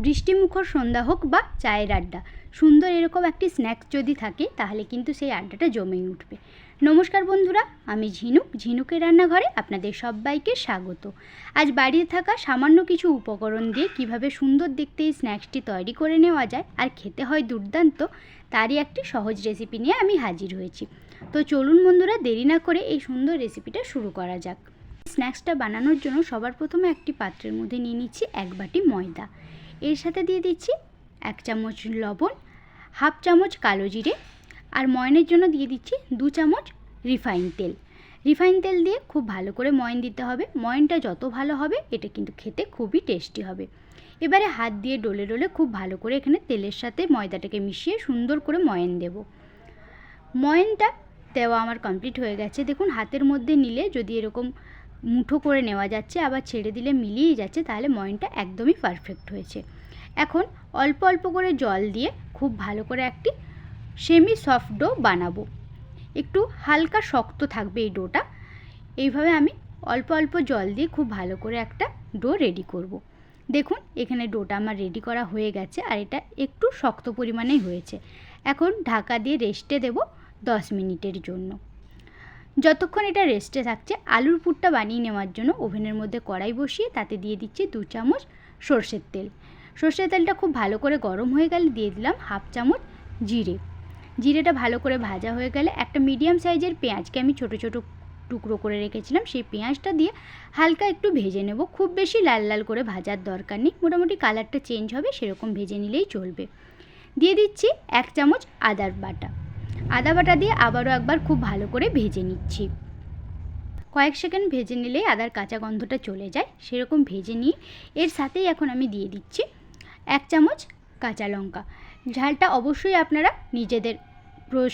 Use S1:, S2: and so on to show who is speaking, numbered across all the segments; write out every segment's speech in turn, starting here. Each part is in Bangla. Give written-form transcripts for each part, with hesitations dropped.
S1: বৃষ্টিমুখর সন্ধ্যা হোক বা চায়ের আড্ডা, সুন্দর এরকম একটি স্ন্যাক্স যদি থাকে তাহলে কিন্তু সেই আড্ডাটা জমেই উঠবে। নমস্কার বন্ধুরা, আমি ঝিনুকের রান্নাঘরে আপনাদের সবাইকে স্বাগত। আজ বাড়িতে থাকা সামান্য কিছু উপকরণ দিয়ে কিভাবে সুন্দর দেখতে এই স্ন্যাক্সটি তৈরি করে নেওয়া যায় আর খেতে হয় দুর্দান্ত, তারই একটি সহজ রেসিপি নিয়ে আমি হাজির হয়েছি। তো চলুন বন্ধুরা, দেরি না করে এই সুন্দর রেসিপিটা শুরু করা যাক। স্ন্যাক্সটা বানানোর জন্য সবার প্রথমে একটি পাত্রের মধ্যে নিয়ে নিচ্ছি 1 বাটি ময়দা। এর সাথে দিয়ে দিচ্ছি 1 চামচ লবণ, হাফ চামচ কালো জিরে, আর ময়নের জন্য দিয়ে দিচ্ছি 2 চামচ রিফাইন তেল। রিফাইন তেল দিয়ে খুব ভালো করে ময়ন দিতে হবে। ময়নটা যত ভালো হবে এটা কিন্তু খেতে খুবই টেস্টি হবে। এবারে হাত দিয়ে ডলে ডলে খুব ভালো করে এখানে তেলের সাথে ময়দাটাকে মিশিয়ে সুন্দর করে ময়ন দেব। ময়নটা দেওয়া আমার কমপ্লিট হয়ে গেছে। দেখুন, হাতের মধ্যে নিলে যদি এরকম মুঠো করে নেওয়া যাচ্ছে, আবার ছেড়ে দিলে মিলিয়ে যাচ্ছে, তাহলে ময়নটা একদমই পারফেক্ট হয়েছে। এখন অল্প অল্প করে জল দিয়ে খুব ভালো করে একটি সেমি সফট ডো বানাবো। একটু হালকা শক্ত থাকবে এই ডোটা। এইভাবে আমি অল্প অল্প জল দিয়ে খুব ভালো করে একটা ডো রেডি করব। দেখুন, এখানে ডোটা আমার রেডি করা হয়ে গেছে আর এটা একটু শক্ত পরিমাণেই হয়েছে। এখন ঢাকা দিয়ে রেস্টে দেব 10 মিনিটের জন্য। যতক্ষণ এটা রেস্টে থাকছে, আলুর পুরটা বানিয়ে নেওয়ার জন্য ওভেনের মধ্যে কড়াই বসিয়ে তাতে দিয়ে দিচ্ছি 2 চামচ সর্ষের তেল। সর্ষের তেলটা খুব ভালো করে গরম হয়ে গেলে দিয়ে দিলাম হাফ চামচ জিরে। জিরেটা ভালো করে ভাজা হয়ে গেলে একটা মিডিয়াম সাইজের পেঁয়াজকে আমি ছোট ছোট টুকরো করে রেখেছিলাম, সেই পেঁয়াজটা দিয়ে হালকা একটু ভেজে নেব। খুব বেশি লাল লাল করে ভাজার দরকার নেই, মোটামুটি কালারটা চেঞ্জ হবে সেরকম ভেজে নিলেই চলবে। দিয়ে দিচ্ছি 1 চামচ আদার বাটা। আদা বাটা দিয়ে আবারও একবার খুব ভালো করে ভেজে নিচ্ছি। কয়েক সেকেন্ড ভেজে নিলেই আদার কাঁচা গন্ধটা চলে যায়, সেরকম ভেজে নিয়ে এর সাথেই এখন আমি দিয়ে দিচ্ছি 1 চামচ কাঁচা লঙ্কা। ঝালটা অবশ্যই আপনারা নিজেদের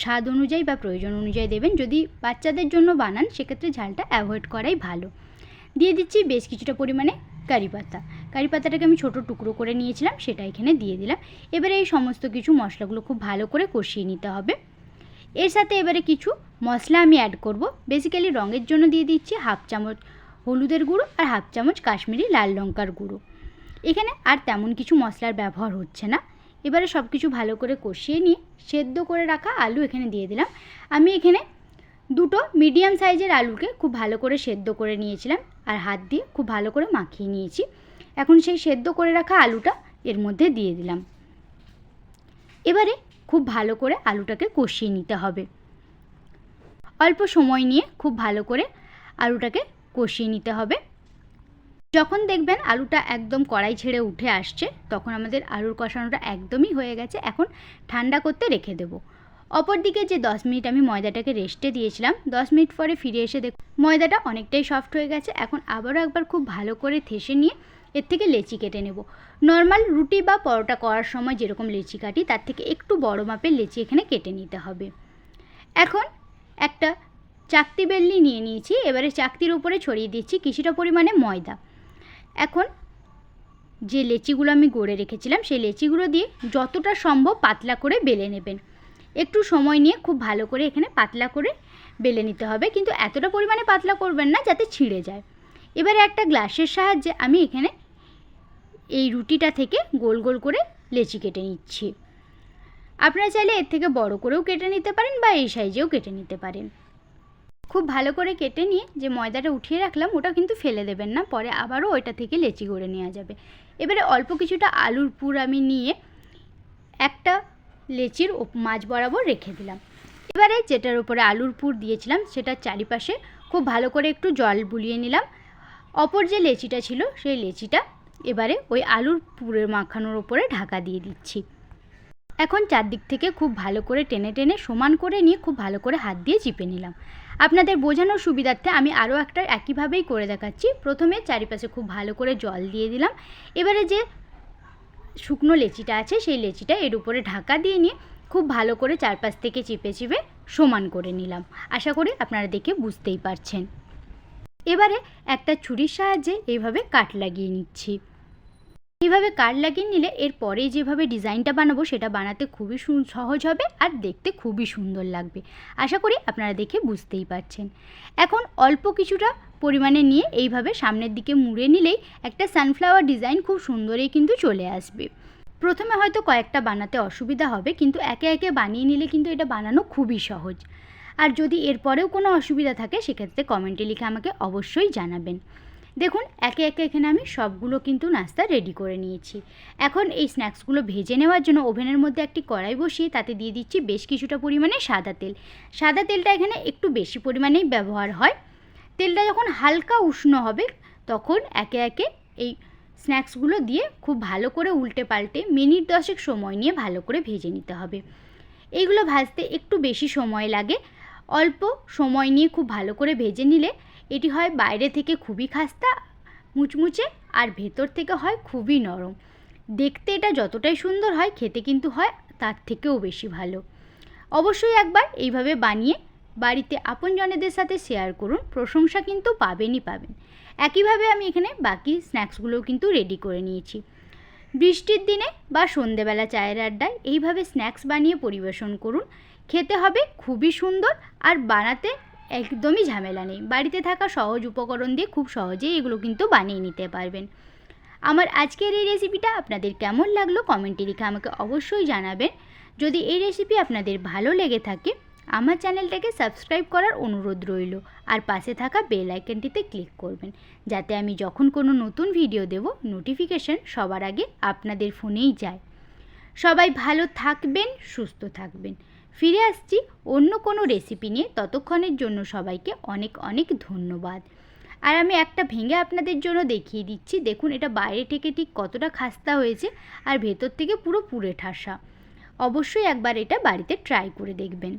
S1: স্বাদ অনুযায়ী বা প্রয়োজন অনুযায়ী দেবেন। যদি বাচ্চাদের জন্য বানান সেক্ষেত্রে ঝালটা অ্যাভয়েড করাই ভালো। দিয়ে দিচ্ছি বেশ কিছুটা পরিমাণে কারি পাতা। কারি পাতাটাকে আমি ছোটো টুকরো করে নিয়েছিলাম, সেটা এখানে দিয়ে দিলাম। এবারে এই সমস্ত কিছু মশলাগুলো খুব ভালো করে কষিয়ে নিতে হবে। এর সাথে এবারে কিছু মশলা আমি অ্যাড করব। বেসিক্যালি রঙের জন্য দিয়ে দিচ্ছি হাফ চামচ হলুদের গুঁড়ো আর হাফ চামচ কাশ্মীরি লাল লঙ্কার গুঁড়ো। এখানে আর তেমন কিছু মশলার ব্যবহার হচ্ছে না। এবারে সব কিছু ভালো করে কষিয়ে নিয়ে সেদ্ধ করে রাখা আলু এখানে দিয়ে দিলাম। আমি এখানে 2টো মিডিয়াম সাইজের আলুকে খুব ভালো করে সেদ্ধ করে নিয়েছিলাম আর হাত দিয়ে খুব ভালো করে মাখিয়ে নিয়েছি। এখন সেই সেদ্ধ করে রাখা আলুটা এর মধ্যে দিয়ে দিলাম। এবারে খুব ভালো করে আলুটাকে কষিয়ে নিতে হবে। অল্প সময় নিয়ে খুব ভালো করে আলুটাকে কষিয়ে নিতে হবে। যখন দেখবেন আলুটা একদম কড়াই ছেড়ে উঠে আসছে, তখন আমাদের আলুর কষানোটা একদমই হয়ে গেছে। এখন ঠান্ডা করতে রেখে দেব। অপরদিকে যে 10 মিনিট আমি ময়দাটাকে রেস্টে দিয়েছিলাম, 10 মিনিট পরে ফিরে এসে দেখুন ময়দাটা অনেকটাই সফট হয়ে গেছে। এখন আবারও একবার খুব ভালো করে থেসে নিয়ে এর থেকে লেচি কেটে নেব। নর্মাল রুটি বা পরোটা করার সময় যেরকম লেচি কাটি, তার থেকে একটু বড় মাপের লেচি এখানে কেটে নিতে হবে। এখন একটা চাকতি বেলনি নিয়ে নিয়েছি। এবারে চাকতির উপরে ছড়িয়ে দিচ্ছি কিছুটা পরিমাণে ময়দা। এখন যে লেচিগুলো আমি গড়ে রেখেছিলাম সেই লেচিগুলো দিয়ে যতটা সম্ভব পাতলা করে বেলে নেবেন। একটু সময় নিয়ে খুব ভালো করে এখানে পাতলা করে বেলে নিতে হবে, কিন্তু এতটা পরিমাণে পাতলা করবেন না যাতে ছিঁড়ে যায়। এবারে একটা গ্লাসের সাহায্যে আমি এখানে এই রুটিটা থেকে গোল গোল করে লেচি কেটে নিচ্ছি। আপনারা চাইলে এর থেকে বড় করেও কেটে নিতে পারেন বা এই সাইজেও কেটে নিতে পারেন। খুব ভালো করে কেটে নিয়ে যে ময়দাটা উঠিয়ে রাখলাম ওটা কিন্তু ফেলে দেবেন না, পরে আবারও ওইটা থেকে লেচি গড়ে নেওয়া যাবে। এবারে অল্প কিছুটা আলুর পুর আমি নিয়ে একটা লেচির মাঝ বরাবর রেখে দিলাম। এবারে যেটার উপরে আলুর পুর দিয়েছিলাম সেটার চারিপাশে খুব ভালো করে একটু জল বুলিয়ে নিলাম। অপর যে লেচিটা ছিল সেই লেচিটা এবারে ওই আলুর পুরের মাখানোর উপরে ঢাকা দিয়ে দিচ্ছি। এখন চারদিক থেকে খুব ভালো করে টেনে টেনে সমান করে নিয়ে খুব ভালো করে হাত দিয়ে চিপে নিলাম। আপনাদের বোঝানোর সুবিধার্থে আমি আরও একটা একইভাবেই করে দেখাচ্ছি। প্রথমে চারিপাশে খুব ভালো করে জল দিয়ে দিলাম। এবারে যে শুকনো লেচিটা আছে সেই লেচিটা এর উপরে ঢাকা দিয়ে নিয়ে খুব ভালো করে চারপাশ থেকে চিপে চিপে সমান করে নিলাম। আশা করি আপনারা দেখে বুঝতেই পারছেন। এবারে একটা ছুরির সাহায্যে এইভাবে কাট লাগিয়ে নিচ্ছি। এইভাবে কার্ড লাগিয়ে নিলে এরপরে যেভাবে ডিজাইনটা বানাবো সেটা বানাতে খুবই সহজ হবে আর দেখতে খুবই সুন্দর লাগবে। আশা করি আপনারা দেখে বুঝতেই পারছেন। এখন অল্প কিছুটা পরিমাণে নিয়ে এইভাবে সামনের দিকে মুড়ে নিলেই একটা সানফ্লাওয়ার ডিজাইন খুব সুন্দরই কিন্তু চলে আসবে। প্রথমে হয়তো কয়েকটা বানাতে অসুবিধা হবে, কিন্তু একে একে বানিয়ে নিলে কিন্তু এটা বানানো খুবই সহজ। আর যদি এরপরেও কোনো অসুবিধা থাকে সেক্ষেত্রে কমেন্টে লিখে আমাকে অবশ্যই জানাবেন। দেখুন একে একে এখানে আমি সবগুলো কিন্তু নাস্তা রেডি করে নিয়েছি। এখন এই স্ন্যাক্সগুলো ভেজে নেওয়ার জন্য ওভেনের মধ্যে একটি কড়াই বসিয়ে তাতে দিয়ে দিচ্ছি বেশ কিছুটা পরিমাণে সাদা তেল। সাদা তেলটা এখানে একটু বেশি পরিমাণেই ব্যবহার হয়। তেলটা যখন হালকা উষ্ণ হবে তখন একে একে এই স্ন্যাক্সগুলো দিয়ে খুব ভালো করে উল্টে পাল্টে মিনিট 10 সময় নিয়ে ভালো করে ভেজে নিতে হবে। এইগুলো ভাজতে একটু বেশি সময় লাগে। অল্প সময় নিয়ে খুব ভালো করে ভেজে নিলে এটি হয় বাইরে থেকে খুবই খাস্তা মুচমুচে আর ভেতর থেকে হয় খুবই নরম। দেখতে এটা যতটাই সুন্দর হয় খেতে কিন্তু হয় তার থেকেও বেশি ভালো। অবশ্যই একবার এইভাবে বানিয়ে বাড়িতে আপনজনেদের সাথে শেয়ার করুন, প্রশংসা কিন্তু পাবেনই পাবেন। একইভাবে আমি এখানে বাকি স্ন্যাক্সগুলোও কিন্তু রেডি করে নিয়েছি। বৃষ্টির দিনে বা সন্ধেবেলা চায়ের আড্ডায় এইভাবে স্ন্যাক্স বানিয়ে পরিবেশন করুন, খেতে হবে খুবই সুন্দর আর বানাতে একদমই ঝামেলা নেই। বাড়িতে থাকা সহজ উপকরণ দিয়ে খুব সহজেই এগুলো কিন্তু বানিয়ে নিতে পারবেন। আমার আজকের এই রেসিপিটা আপনাদের কেমন লাগলো কমেন্টে লিখে আমাকে অবশ্যই জানাবেন। যদি এই রেসিপি আপনাদের ভালো লেগে থাকে আমার চ্যানেলটাকে সাবস্ক্রাইব করার অনুরোধ রইল আর পাশে থাকা বেল আইকনটিতে ক্লিক করবেন, যাতে আমি যখন কোনো নতুন ভিডিও দেব নোটিফিকেশন সবার আগে আপনাদের ফোনেই যায়। সবাই ভালো থাকবেন, সুস্থ থাকবেন। ফিরে আসছি অন্য কোনো রেসিপি নিয়ে, ততক্ষণের জন্য সবাইকে অনেক অনেক ধন্যবাদ। আর আমি একটা ভেঙে আপনাদের জন্য দেখিয়ে দিচ্ছি। দেখুন এটা বাইরে থেকে ঠিক কতটা খাস্তা হয়েছে আর ভেতর থেকে পুরো পুড়ে ঠাসা। অবশ্যই একবার এটা বাড়িতে ট্রাই করে দেখবেন।